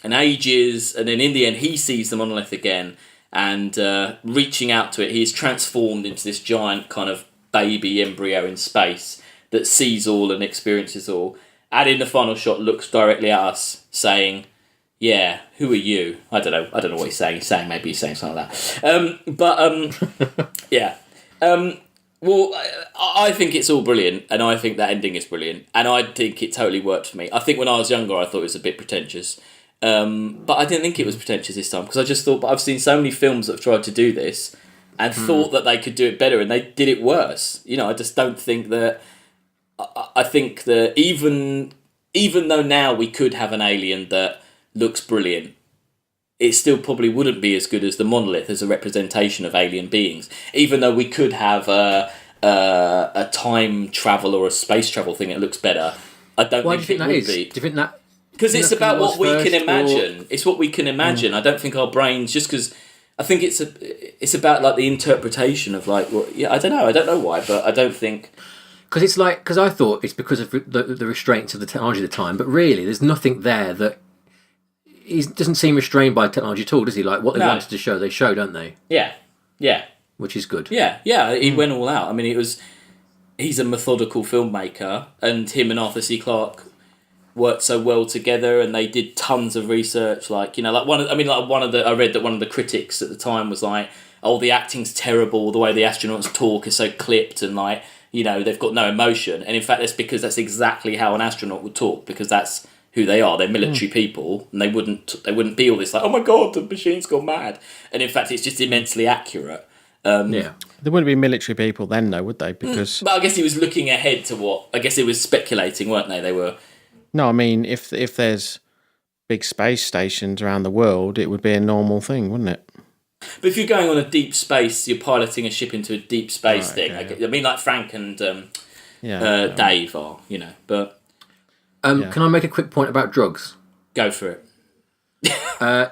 ages, and then in the end he sees the monolith again, and reaching out to it, he's transformed into this giant kind of baby embryo in space that sees all and experiences all, and in the final shot looks directly at us, saying... Yeah, who are you? I don't know what he's saying. Maybe he's saying something like that. Yeah. Well, I think it's all brilliant, and I think that ending is brilliant, and I think it totally worked for me. I think when I was younger, I thought it was a bit pretentious, but I didn't think it was pretentious this time, because I just thought, but I've seen so many films that have tried to do this, and thought that they could do it better, and they did it worse. I just don't think that... I think that even though now we could have an alien that looks brilliant, it still probably wouldn't be as good as the monolith as a representation of alien beings. Even though we could have a time travel or a space travel thing that looks better, I don't think it would be. Do you think that? Because it's about what we can imagine. It's what we can imagine. I don't think our brains, just because... I think it's about like the interpretation of like... I don't know. I don't know why, but I don't think... Because I thought it's because of the restraints of the technology at the time, but really there's nothing there that... He doesn't seem restrained by technology at all, does he? Like, what they wanted to show, they show, don't they? Yeah. Which is good. Yeah, he went all out. I mean, he's a methodical filmmaker, and him and Arthur C. Clarke worked so well together, and they did tons of research. I read that one of the critics at the time was like, oh, the acting's terrible, the way the astronauts talk is so clipped, and they've got no emotion. And in fact, that's because that's exactly how an astronaut would talk, because that's who they are. They're military people, and they wouldn't be all this like, oh my god, the machine's gone mad. And in fact, it's just immensely accurate. There wouldn't be military people then, though, would they? Because but I guess he was looking ahead to what... I guess it was speculating, weren't they? They were... No, I mean, if there's big space stations around the world, it would be a normal thing, wouldn't it? But if you're going on a deep space, you're piloting a ship into a deep space thing. Okay. I mean, like Frank and Dave are, but... Can I make a quick point about drugs? Go for it. Bad?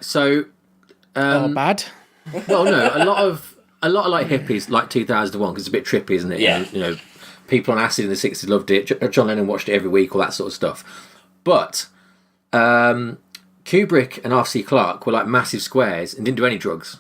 Well, no, a lot of like hippies, like 2001, because it's a bit trippy, isn't it? Yeah. And, people on acid in the 60s loved it. John Lennon watched it every week, all that sort of stuff. But Kubrick and R.C. Clarke were like massive squares and didn't do any drugs,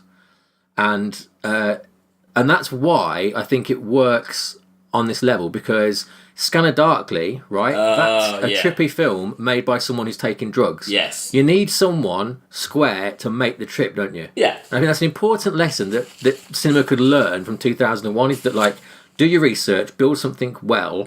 and that's why I think it works on this level, because Scanner Darkly, right? That's a trippy film made by someone who's taking drugs. Yes. You need someone square to make the trip, don't you? Yeah. And I think that's an important lesson that cinema could learn from 2001, is that, like, do your research, build something well,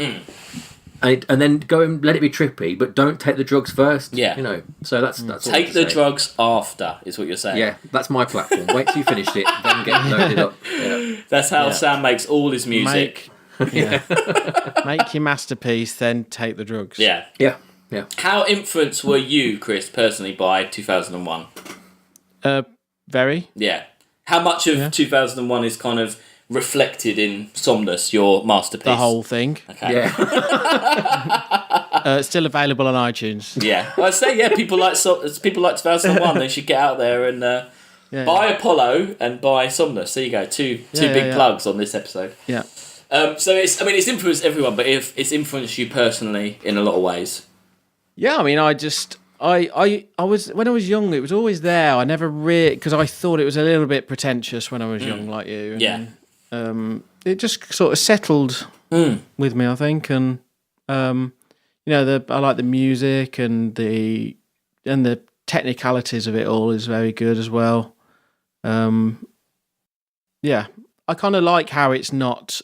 and then go and let it be trippy, but don't take the drugs first. Yeah. So that's take the drugs after, is what you're saying. Yeah, that's my platform. Wait till you finished it, then get loaded up. Yeah. That's how Sam makes all his music. Make your masterpiece, then take the drugs. Yeah. How influenced were you, Chris, personally, by 2001? Very. Yeah. How much of 2001 is kind of reflected in Somnus, your masterpiece? The whole thing. Okay. Yeah. Still available on iTunes. Yeah. Well, I'd say, people like 2001, they should get out there and buy Apollo and buy Somnus. There you go. Two big plugs on this episode. Yeah. So it's influenced everyone, but it's influenced you personally in a lot of ways. Yeah, I mean, I was, when I was young, it was always there. I never because I thought it was a little bit pretentious when I was young, like you. And, it just sort of settled with me, I think, and I like the music and the technicalities of it all is very good as well. I kind of like how it's not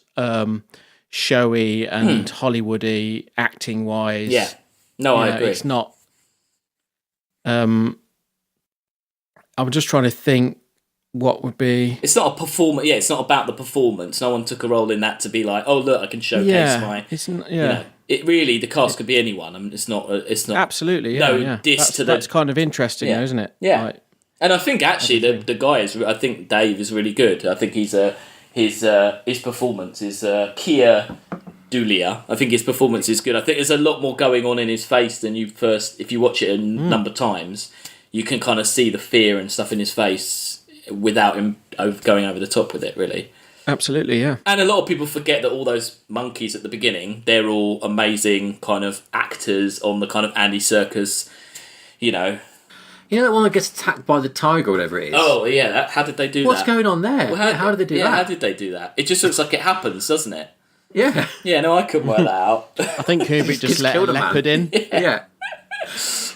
showy and Hollywoody acting wise. Yeah, no, I agree. It's not. I'm just trying to think what would be. It's not a performance. Yeah, it's not about the performance. No one took a role in that to be like, oh look, I can showcase my. It really, the cast could be anyone. I mean, it's not. Absolutely. Diss to that's kind of interesting, though, isn't it? Yeah. Like, and I think actually the guy is. I think Dave is really good. I think his performance is Kia Dulia. I think his performance is good. I think there's a lot more going on in his face than if you watch it a number of times, you can kind of see the fear and stuff in his face without him going over the top with it, really. Absolutely, yeah. And a lot of people forget that all those monkeys at the beginning, they're all amazing kind of actors on the kind of Andy Serkis, You know that one that gets attacked by the tiger or whatever it is? Oh, yeah. How did they do What's going on there? Well, how did they do that? How did they do that? It just looks like it happens, doesn't it? Yeah. Yeah, no, I couldn't work that out. I think Kubrick just let a leopard in. Yeah.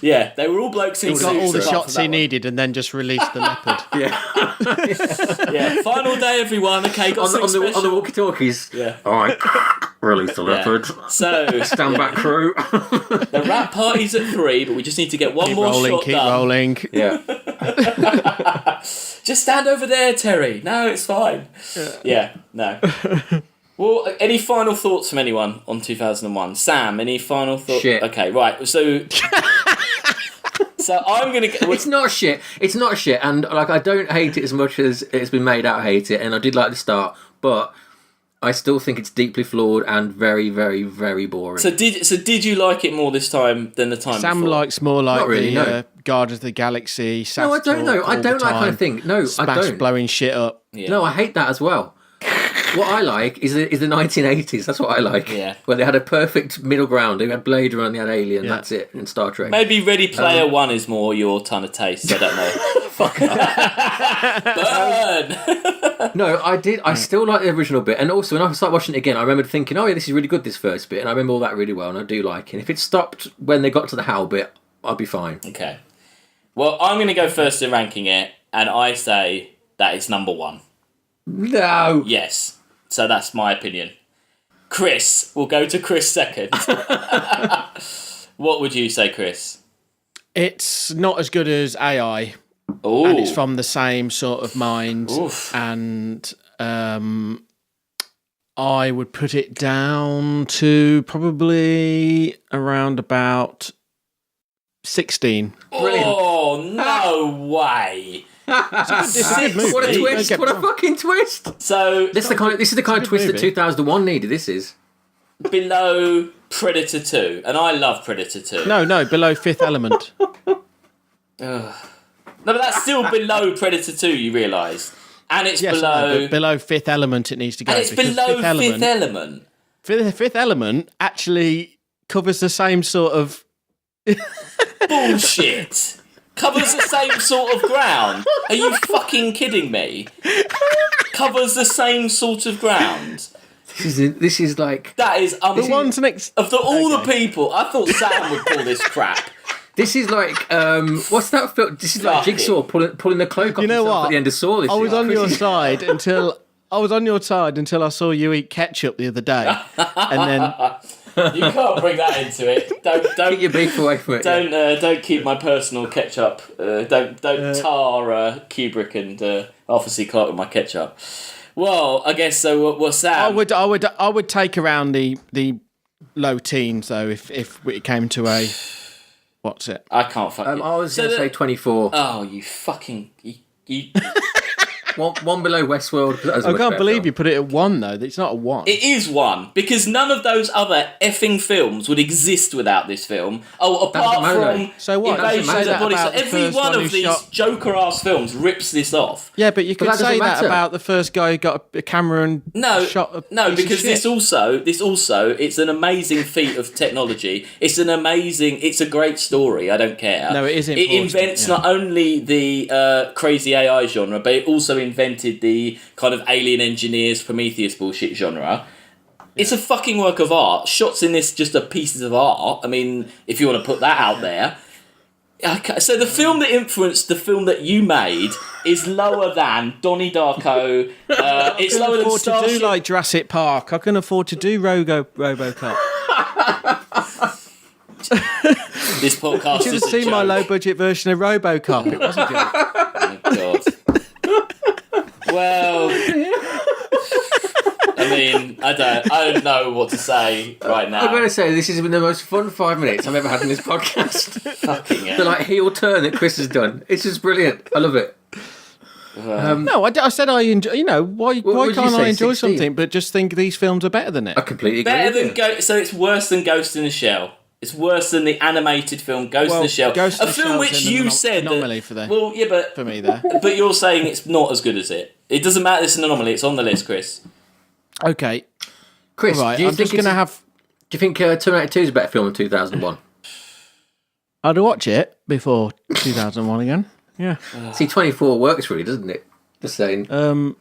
Yeah, they were all blokes in suits. He got all the shots he needed and then just released the leopard. Yeah. Final day, everyone. Okay, got on the walkie-talkies. Yeah. All right. Release the leopard. So stand back, crew. The rap party's at 3, but we just need to get one keep more rolling, shot keep done. rolling. Yeah. Just stand over there, Terry. No, it's fine. Yeah. No. Well, any final thoughts from anyone on 2001? Sam, any final thoughts? Shit. Okay, right. So I'm going to... It's not shit. It's not shit. And like, I don't hate it as much as it's been made out hate it. And I did like the start. But I still think it's deeply flawed and very, very, very boring. So did you like it more this time than the time Sam before? likes more like not really, the Guardians of the Galaxy. No, I don't know. I don't like that kind of thing. No, Smash I don't. blowing shit up. Yeah. No, I hate that as well. What I like is the 1980s. That's what I like. Yeah. Where they had a perfect middle ground. They had Blade Runner and they had Alien. That's it. And Star Trek. Maybe Ready Player One is more your ton of taste. I don't know. Fuck Burn! No, I did. I still like the original bit. And also, when I started watching it again, I remembered thinking, oh yeah, this is really good, this first bit. And I remember all that really well. And I do like it. And if it stopped when they got to the Howl bit, I'd be fine. Okay. Well, I'm going to go first in ranking it. And I say that it's number 1. No. Yes. So that's my opinion. Chris, we'll go to Chris second. What would you say, Chris? It's not as good as AI. Ooh. And it's from the same sort of mind. Oof. And I would put it down to probably around about 16. Brilliant. Oh, no way. It's a good movie. What a twist! What a fucking twist! So This is the kind of twist that 2001 needed. This is below Predator 2, and I love Predator 2. No, below Fifth Element. No, but that's still below Predator 2. You realise, and it's below Fifth Element. It needs to go. And it's below Fifth Element. Fifth Element actually covers the same sort of bullshit. Covers the same sort of ground. Are you fucking kidding me? Covers the same sort of ground. This is like that is the ones next of all the people. I thought Sam would call this crap. This is like what's that film? This is like Jigsaw pulling the cloak off himself at the end of Saw. I was on your side until I saw you eat ketchup the other day, and then. You can't bring that into it. Don't keep your beef away from it. Don't keep my personal ketchup. Don't tar Kubrick and Arthur C. Clarke with my ketchup. Well, I guess so. What's that? I would take around the low teens though if it came to a what's it? I can't fucking. I was going to say 24. Oh, you fucking you. One below Westworld. I can't believe you put it at 1 though. It's not a 1. It is 1 because none of those other effing films would exist without this film. Oh, apart from so what? Invasion of the Body. So every one of these Joker-ass films rips this off. Yeah, but you could say that about the first guy who got a camera and shot. Because this also, it's an amazing feat of technology. It's a great story. I don't care. No, it is important. It invents not only the crazy AI genre, but it also invented the kind of alien engineers Prometheus bullshit genre. It's a fucking work of art. Shots in this just are pieces of art. I mean, if you want to put that out there. So the film that influenced the film that you made is lower than Donnie Darko. It's lower than Starship. I can afford to do like Jurassic Park. I can afford to do RoboCop. This podcast. You should have seen my low-budget version of RoboCop. It wasn't good. Oh God. Well, I mean, I don't know what to say right now. I'm going to say this has been the most fun 5 minutes I've ever had in this podcast. Fucking hell. The like heel turn that Chris has done. It's just brilliant. I love it. No, I said I enjoy. You know, why can't I enjoy 16? Something but just think these films are better than it? I completely agree. Better than so it's worse than Ghost in the Shell. It's worse than the animated film Ghost in the Shell. Ghost a film which you said anomaly for them. Well, yeah, but for me there. But you're saying it's not as good as it. It doesn't matter. It's an anomaly. It's on the list, Chris. Okay, Chris. Right, Do you I'm just going to have. Do you think Terminator 2 is a better film than 2001? I'd watch it before 2001 again. Yeah. See, 24 works for you, doesn't it? Just saying. No,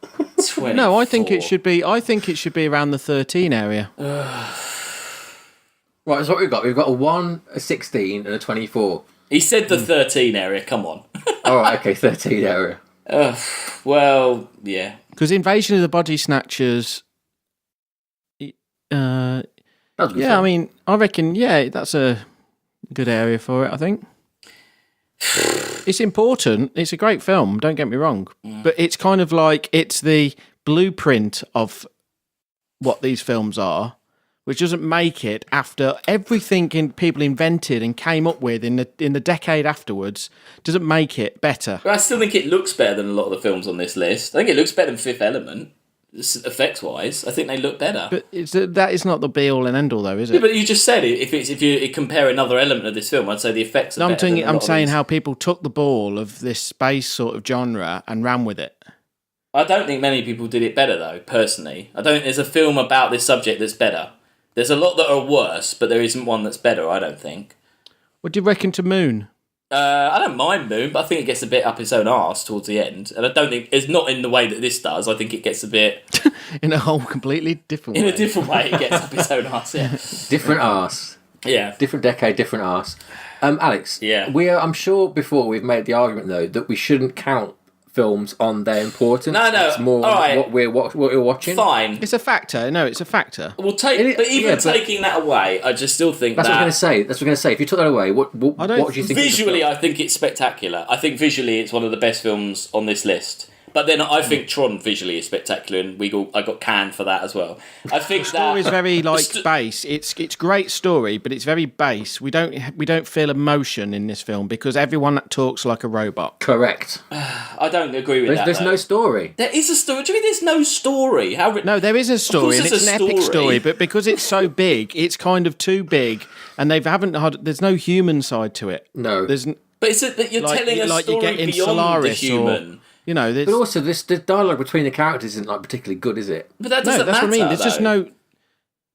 I think it should be. I think it should be around the 13 area. Right, so what we've got? We've got a 1, a 16, and a 24. He said the 13 area. Come on. All right, okay, 13 area. Well, yeah. Because Invasion of the Body Snatchers. That was a good yeah, film. I mean, I reckon. Yeah, that's a good area for it. I think. It's important. It's a great film. Don't get me wrong, but it's kind of like it's the blueprint of what these films are, which doesn't make it after everything people invented and came up with in the decade afterwards. Doesn't make it better. But I still think it looks better than a lot of the films on this list. I think it looks better than Fifth Element, effects wise. I think they look better. But that is not the be all and end all, though, is it? Yeah, but you just said it. If you compare another element of this film, I'd say the effects are better. I'm saying how people took the ball of this space sort of genre and ran with it. I don't think many people did it better, though. Personally, I don't think there's a film about this subject that's better. There's a lot that are worse, but there isn't one that's better. I don't think. What do you reckon to Moon? I don't mind Moon, but I think it gets a bit up its own arse towards the end, and I don't think it's not in the way that this does. I think it gets a bit in a whole completely different way. In a different way, it gets up its own arse. Yeah, different arse. Yeah, different decade, different arse. Alex. Yeah, I'm sure before we've made the argument though that we shouldn't count films on their importance. No. It's more what we're watching. Fine. It's a factor. No, it's a factor. We'll take, but even taking that away, I just still think that's what I'm going to say. That's what I'm going to say. If you took that away, what do you think? Visually, I think it's spectacular. I think visually, it's one of the best films on this list. But then I think Tron visually is spectacular, and I got canned for that as well. I think the story is very base. It's great story, but it's very base. We don't feel emotion in this film because everyone talks like a robot. Correct. I don't agree with that. There's no story. There is a story. Do you mean there's no story? No, there is a story, and it's an epic story. But because it's so big, it's kind of too big, and there's no human side to it. No, there's. But you're telling a story beyond the human. You know, but also the dialogue between the characters isn't like particularly good, is it? But that doesn't matter. That's what I mean.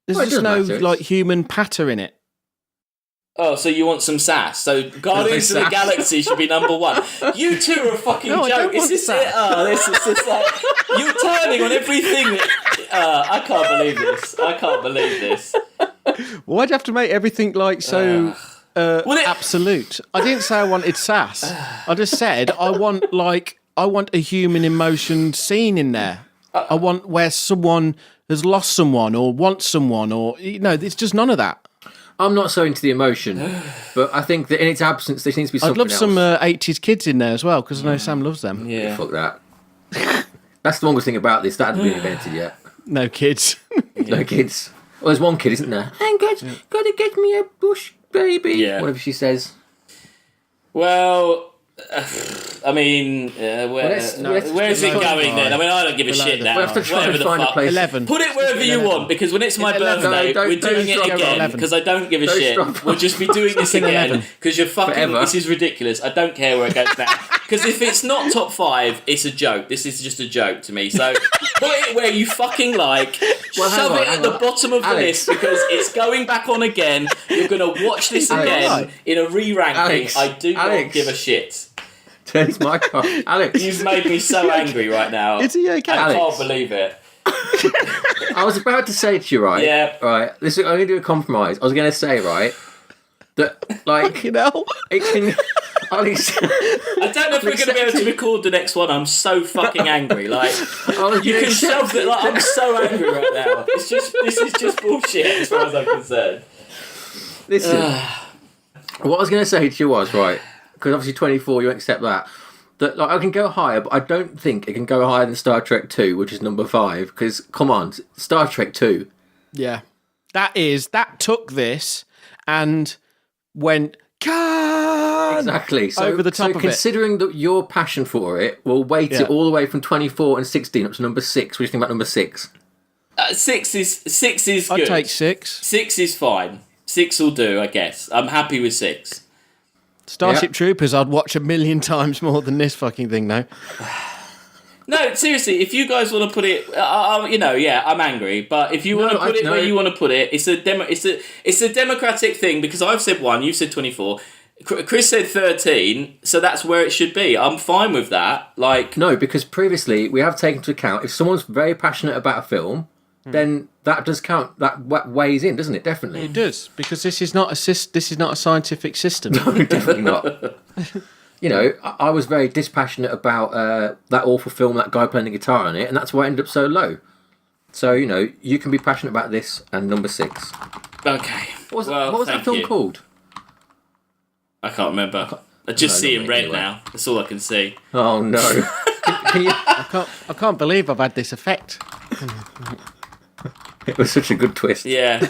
There's just no like human patter in it. Oh, so you want some sass? So Guardians of the Galaxy should be number 1. You two are a fucking joke. Is this it? Oh, this is just like you're turning on everything. I can't believe this. Why'd you have to make everything like so? Absolute. I didn't say I wanted sass. I just said I want a human emotion scene in there. I want where someone has lost someone or wants someone or it's just none of that. I'm not so into the emotion, but I think that in its absence there seems to be something else. I'd love some 80s kids in there as well because I know Sam loves them. Yeah, fuck that. That's the longest thing about this. That hasn't been invented yet. No kids. No kids. Well, there's one kid, isn't there? I'm gotta get me a bush baby. Yeah. Whatever she says. Well, I mean, where's it going then? I mean, I don't give a shit now. We'll have to try and find a place. 11. Put it wherever you want, because when it's my birthday, we're doing it again, because I don't give a shit. We'll just be doing this again, because you're fucking, forever. This is ridiculous. I don't care where it goes now. Because if it's not top 5, it's a joke. This is just a joke to me. So put it where you fucking like. Shove it at the bottom of the list, because it's going back on again. You're going to watch this again in a re-ranking. I do not give a shit. Turn his mic off. Alex. You've made me so angry right now. Is he okay? I can't believe it. I was about to say to you, right? Yeah. Right. I'm going to do a compromise. I was going to say, right, that, like... You know? It can... Alex, I don't know if we're going to be able to record the next one. I'm so fucking angry. Like, you can shove it. Like, I'm so angry right now. This is just bullshit as far as I'm concerned. Listen. What I was going to say to you was, right, because obviously 24, you accept that. That like, I can go higher, but I don't think it can go higher than Star Trek 2, which is number 5. Because, come on, Star Trek 2. Yeah. That took this and went, Khan! Exactly. So, over the top of it. Considering that your passion for it, we'll weight it all the way from 24 and 16 up to number 6. What do you think about number 6? 6 is good. I'd take 6. 6 is fine. 6 will do, I guess. I'm happy with 6. Starship Troopers, I'd watch a million times more than this fucking thing now. No, seriously, if you guys want to put it, I'm angry, but if you want to put it where you want to put it, it's a democratic thing, because I've said 1, you've said 24, Chris said 13, so that's where it should be. I'm fine with that. No, because previously we have taken into account if someone's very passionate about a film, then that does count. That weighs in, doesn't it? Definitely, it does, because this is not a scientific system. No, definitely not. I was very dispassionate about that awful film, that guy playing the guitar on it, and that's why it ended up so low. So you can be passionate about this and number 6. Okay. What was that film called? I can't remember. I just see in red now. That's all I can see. Oh no! Can you... I can't believe I've had this effect. It was such a good twist. Yeah.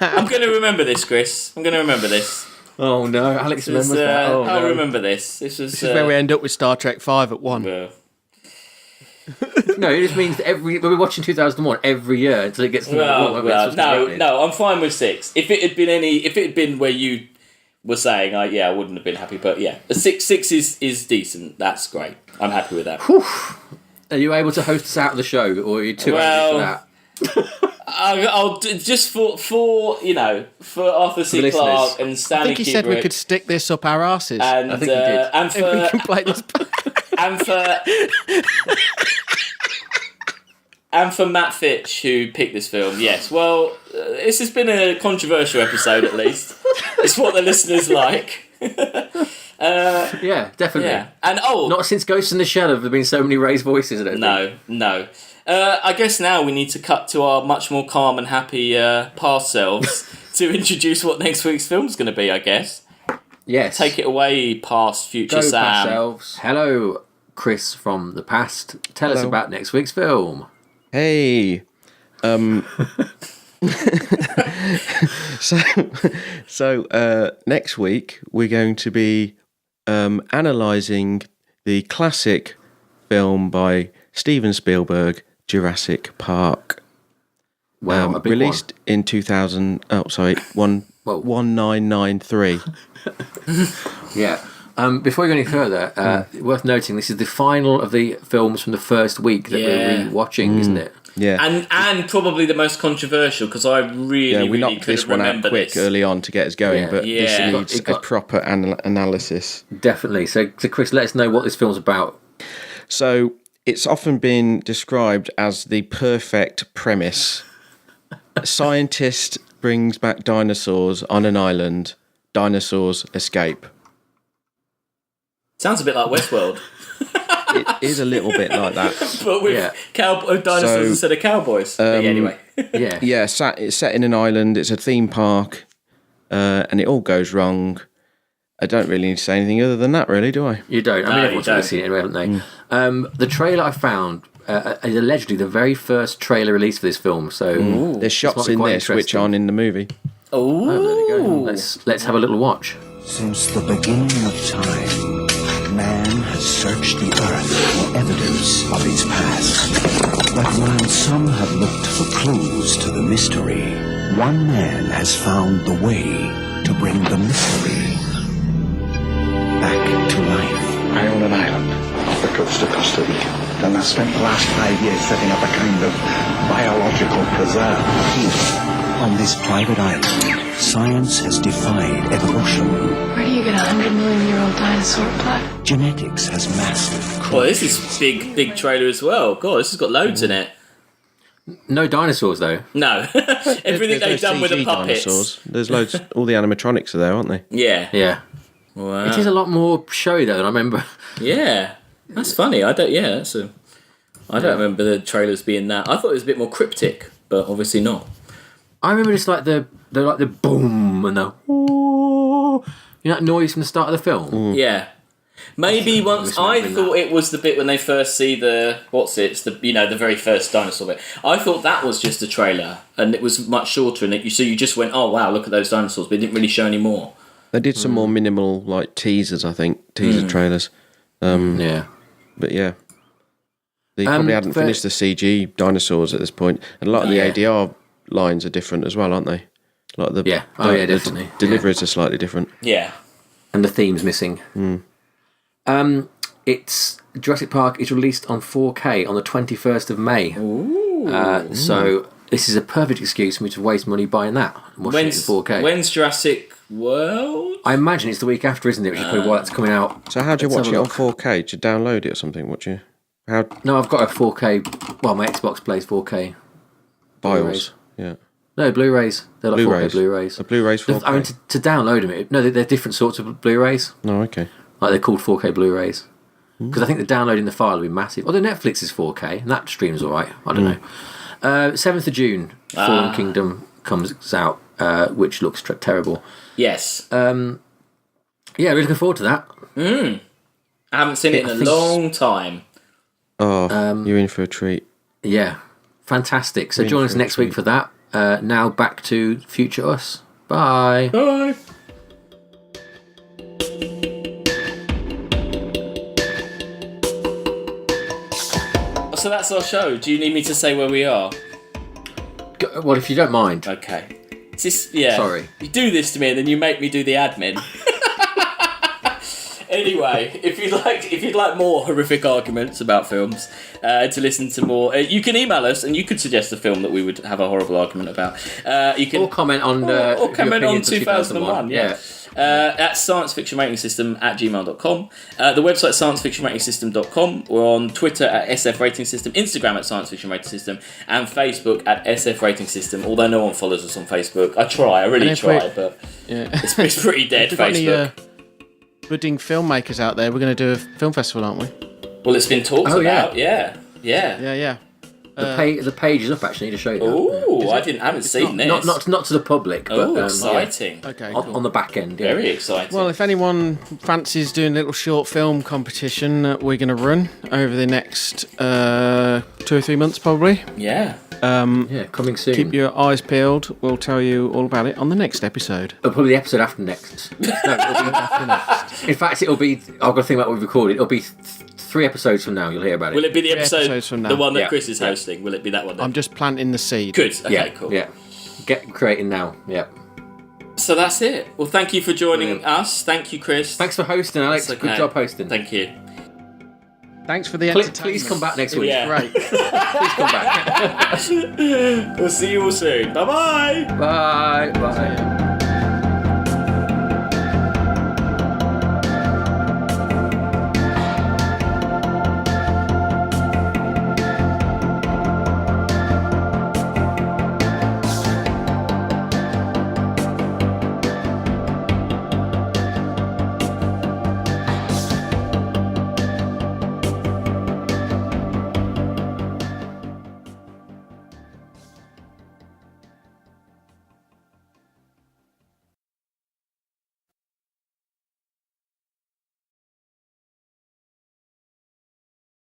I'm going to remember this, Chris. I'm going to remember this. Oh no, Alex remembers that. I'll remember this. This is where we end up with Star Trek 5 at 1. Yeah. No, it just means that we're watching 2001 every year until it gets to no, I'm fine with 6. If it had been where you were saying, I wouldn't have been happy. But yeah, 6 is decent. That's great. I'm happy with that. Whew. Are you able to host us out of the show, or are you too angry for that? I'll just for Arthur C. Clarke and Stanley. I think he said we could stick this up our asses. And I think he did. And for we can play this. and for Matt Fitch, who picked this film. Yes, well, this has been a controversial episode. At least it's what the listeners like. Yeah, definitely. Yeah. And not since Ghost in the Shell have there been so many raised voices. No. I guess now we need to cut to our much more calm and happy past selves to introduce what next week's film's going to be, I guess. Yes. Take it away, past, future Go Sam. Past selves. Hello, Chris from the past. Tell us about next week's film. Hey. So next week we're going to be analysing the classic film by Steven Spielberg, Jurassic Park. Wow, a big released one. in 1993. Yeah. Before we go any further, worth noting this is the final of the films from the first week that we're re-watching, isn't it? Yeah, and probably the most controversial, because I really we knocked this one out quick early on to get us going, but this needs a proper analysis. Definitely. So Chris, let us know what this film's about. So it's often been described as the perfect premise. A scientist brings back dinosaurs on an island. Dinosaurs escape. Sounds a bit like Westworld. It is a little bit like that, but with dinosaurs instead of cowboys. Anyway, it's set in an island. It's a theme park, and it all goes wrong. I don't really need to say anything other than that, really, do I? You don't. I mean, everyone's already seen it anyway, haven't they? The trailer I found is allegedly the very first trailer released for this film. So there's shots in this which aren't in the movie. Oh, there we go. Let's have a little watch. Since the beginning of time, man has searched the earth for evidence of its past. But while some have looked for clues to the mystery, one man has found the way to bring the mystery back to life. I own an island off the coast of Costa Rica, and I spent the last 5 years setting up a kind of biological preserve. Here, on this private island, science has defied evolution. Where do you get 100-million-year-old dinosaur blood? Genetics has mastered. Well, this is big trailer as well. God, this has got loads in it. No dinosaurs, though. No. Everything they've done with the puppets. Dinosaurs. There's loads. All the animatronics are there, aren't they? Yeah. Wow. It is a lot more showy, though, than I remember. Yeah. That's funny. I don't remember the trailers being that. I thought it was a bit more cryptic, but obviously not. I remember just like the boom and the ooh, You know that noise from the start of the film? Yeah. Maybe once I thought it was the bit when they first see the the very first dinosaur bit. I thought that was just a trailer, and it was much shorter, and you just went, oh wow, look at those dinosaurs, but it didn't really show any more. They did some more minimal like teasers, I think, trailers. Yeah, but yeah, they probably hadn't finished the CG dinosaurs at this point, and a lot of the ADR lines are different as well, aren't they? Like the definitely. The deliveries are slightly different. Yeah, and the theme's missing. It's Jurassic Park is released on 4K on the 21st of May. Ooh. So this is a perfect excuse for me to waste money buying that and watching it in 4K. When's Jurassic World? I imagine it's the week after, isn't it? Which is probably why it's coming out. So how do you watch it on 4K? Do you download it or something? No, I've got a 4K. Well, my Xbox plays 4K. BIOS. Yeah. No, Blu-rays. They're like 4K Blu-rays. The Blu-rays 4K. I mean, to download them. No, they're different sorts of Blu-rays. Oh, okay. Like they're called 4K Blu-rays. Because I think the downloading the file will be massive. Although Netflix is 4K, and that streams all right. I don't know. 7th of June, Fallen Kingdom comes out, which looks terrible. Yes. Yeah, really looking forward to that. I haven't seen it in a long time. Oh, you're in for a treat. Yeah, fantastic. So join us next week for that. Now back to Future Us. Bye. Bye. So that's our show. Do you need me to say where we are? Well, if you don't mind. Okay. Sorry. You do this to me and then you make me do the admin. Anyway, if you'd like more horrific arguments about films, to listen to more, you can email us and you could suggest a film that we would have a horrible argument about. You can comment on or comment on 2001. Yeah. At sciencefictionratingsystem@gmail.com. The website sciencefictionratingsystem.com. We're on Twitter at SFRatingsystem, Instagram at sciencefictionratingsystem, and Facebook at SFRatingsystem. Although no one follows us on Facebook, I really try, but it's pretty dead. Facebook. Budding filmmakers out there, we're going to do a film festival, aren't we? Well, it's been talked about. Yeah. The page is up. Actually, I need to show you. Oh, I haven't seen this. Not to the public, but exciting. Okay, cool. on the back end. Very exciting. Well, if anyone fancies doing a little short film competition, we're going to run over the next 2 or 3 months, probably. Yeah. Coming soon. Keep your eyes peeled. We'll tell you all about it on the next episode. Probably the episode after next. No, it'll be after next. In fact, it'll be. I've got to think about what we've recorded. It'll be 3 episodes from now. You'll hear about it. Will it be the episode from now? The one that Chris is hosting? Will it be that one? Then? I'm just planting the seed. Good. Okay. Cool. Yeah. Get creating now. Yeah. So that's it. Well, thank you for joining us. Thank you, Chris. Thanks for hosting, Alex. Okay. Good job hosting. Thank you. Thanks for the entertainment. Please come back next week. Yeah. Great. Please come back. We'll see you all soon. Bye-bye. Bye. Bye.